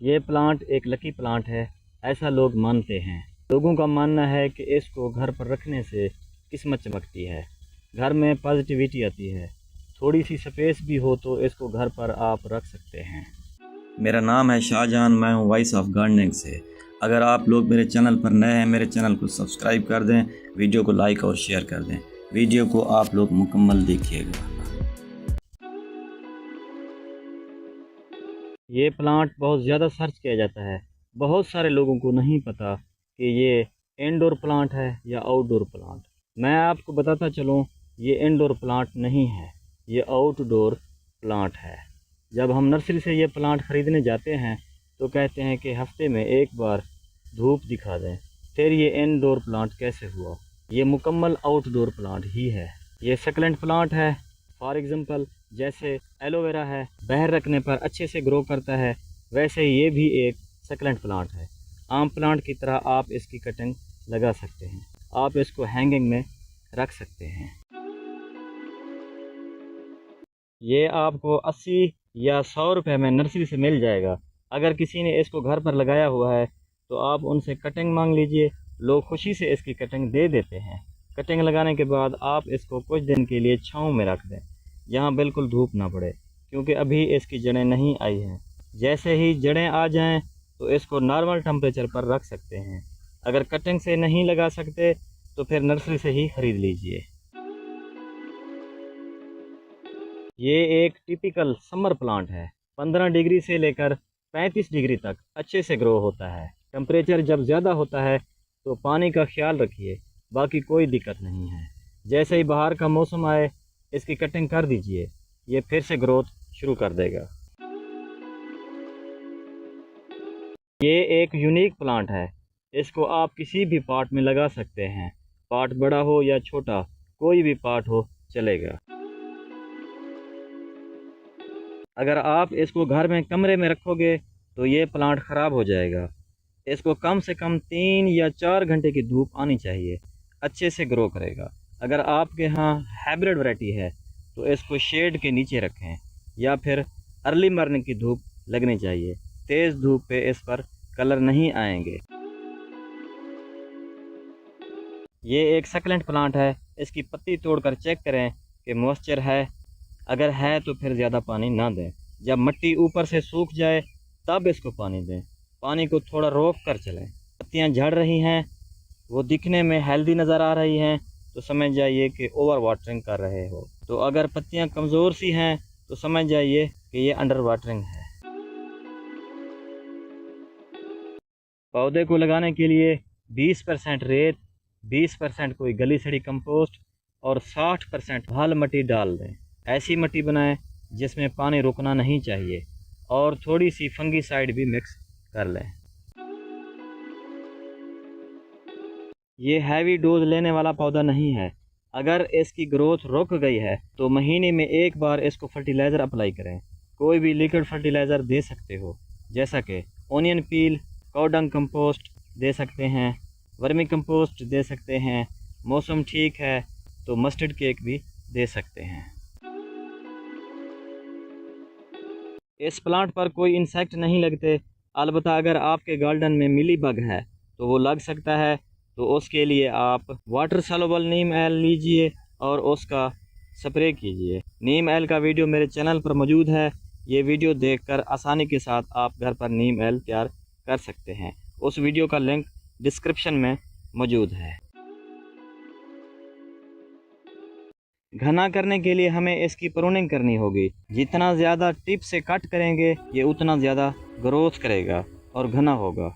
ये प्लांट एक lucky plant है, ऐसा लोग मानते हैं। लोगों का मानना है कि इसको घर पर रखने से किस्मत चमकती है, घर में पॉजिटिविटी आती है। थोड़ी सी स्पेस भी हो तो इसको घर पर आप रख सकते हैं। मेरा नाम है शाहजहान, मैं हूँ वॉइस ऑफ गार्डनिंग से। अगर आप लोग मेरे चैनल पर नए हैं, मेरे चैनल को सब्सक्राइब कर दें, वीडियो को लाइक और शेयर कर दें। वीडियो को आप लोग मुकम्मल देखिएगा। ये प्लांट बहुत ज़्यादा सर्च किया जाता है। बहुत सारे लोगों को नहीं पता कि ये इंडोर प्लांट है या आउटडोर प्लांट। मैं आपको बताता चलूँ, ये इंडोर प्लांट नहीं है, ये आउटडोर प्लांट है। जब हम नर्सरी से ये प्लांट ख़रीदने जाते हैं तो कहते हैं कि हफ्ते में एक बार धूप दिखा दें। फिर ये इंडोर प्लांट कैसे हुआ? ये मुकम्मल आउटडोर प्लांट ही है। ये सक्लेंट प्लांट है। फॉर एग्ज़ाम्पल, जैसे एलोवेरा है, बाहर रखने पर अच्छे से ग्रो करता है, वैसे ही ये भी एक सक्लेंट प्लांट है। आम प्लांट की तरह आप इसकी कटिंग लगा सकते हैं, आप इसको हैंगिंग में रख सकते हैं। ये आपको 80 या 100 रुपये में नर्सरी से मिल जाएगा। अगर किसी ने इसको घर पर लगाया हुआ है तो आप उनसे कटिंग मांग लीजिए, लोग खुशी से इसकी कटिंग दे देते हैं। कटिंग लगाने के बाद आप इसको कुछ दिन के लिए छांव में रख दें, जहां बिल्कुल धूप ना पड़े, क्योंकि अभी इसकी जड़ें नहीं आई हैं। जैसे ही जड़ें आ जाएं तो इसको नॉर्मल टेम्परेचर पर रख सकते हैं। अगर कटिंग से नहीं लगा सकते तो फिर नर्सरी से ही ख़रीद लीजिए। ये एक टिपिकल समर प्लांट है। 15 डिग्री से लेकर 35 डिग्री तक अच्छे से ग्रो होता है। टेम्परेचर जब ज़्यादा होता है तो पानी का ख्याल रखिए, बाकी कोई दिक्कत नहीं है। जैसे ही बाहर का मौसम आए इसकी कटिंग कर दीजिए, ये फिर से ग्रोथ शुरू कर देगा। ये एक यूनिक प्लांट है, इसको आप किसी भी पॉट में लगा सकते हैं। पॉट बड़ा हो या छोटा, कोई भी पॉट हो चलेगा। अगर आप इसको घर में कमरे में रखोगे तो ये प्लांट ख़राब हो जाएगा। इसको कम से कम 3 या 4 घंटे की धूप आनी चाहिए, अच्छे से ग्रो करेगा। अगर आपके यहाँ हाइब्रिड वैरायटी है तो इसको शेड के नीचे रखें, या फिर अर्ली मॉर्निंग की धूप लगनी चाहिए। तेज़ धूप पे इस पर कलर नहीं आएंगे। ये एक सक्लेंट प्लांट है। इसकी पत्ती तोड़कर चेक करें कि मॉइस्चर है, अगर है तो फिर ज़्यादा पानी ना दें। जब मिट्टी ऊपर से सूख जाए तब इसको पानी दें। पानी को थोड़ा रोक कर चलें। पत्तियां झड़ रही हैं, वो दिखने में हेल्दी नज़र आ रही हैं तो समझ जाइए कि ओवर वाटरिंग कर रहे हो। तो अगर पत्तियां कमज़ोर सी हैं तो समझ जाइए कि ये अंडर वाटरिंग है। पौधे को लगाने के लिए 20% रेत, 20% कोई गली सड़ी कंपोस्ट और 60% लाल मिट्टी डाल दें। ऐसी मिट्टी बनाएं जिसमें पानी रुकना नहीं चाहिए, और थोड़ी सी फंगीसाइड भी मिक्स कर लें। ये हैवी डोज लेने वाला पौधा नहीं है। अगर इसकी ग्रोथ रुक गई है तो महीने में एक बार इसको फर्टिलाइज़र अप्लाई करें। कोई भी लिक्विड फर्टिलाइज़र दे सकते हो, जैसा कि ओनियन पील, काउडंग कंपोस्ट दे सकते हैं, वर्मी कंपोस्ट दे सकते हैं। मौसम ठीक है तो मस्टर्ड केक भी दे सकते हैं। इस प्लांट पर कोई इंसेक्ट नहीं लगते। अलबत्ता अगर आपके गार्डन में मिली बग है तो वो लग सकता है, तो उसके लिए आप वाटर सॉल्युबल नीम ऑयल लीजिए और उसका स्प्रे कीजिए। नीम ऑयल का वीडियो मेरे चैनल पर मौजूद है। ये वीडियो देखकर आसानी के साथ आप घर पर नीम ऑयल तैयार कर सकते हैं। उस वीडियो का लिंक डिस्क्रिप्शन में मौजूद है। घना करने के लिए हमें इसकी प्रूनिंग करनी होगी। जितना ज़्यादा टिप से कट करेंगे ये उतना ज़्यादा ग्रोथ करेगा और घना होगा।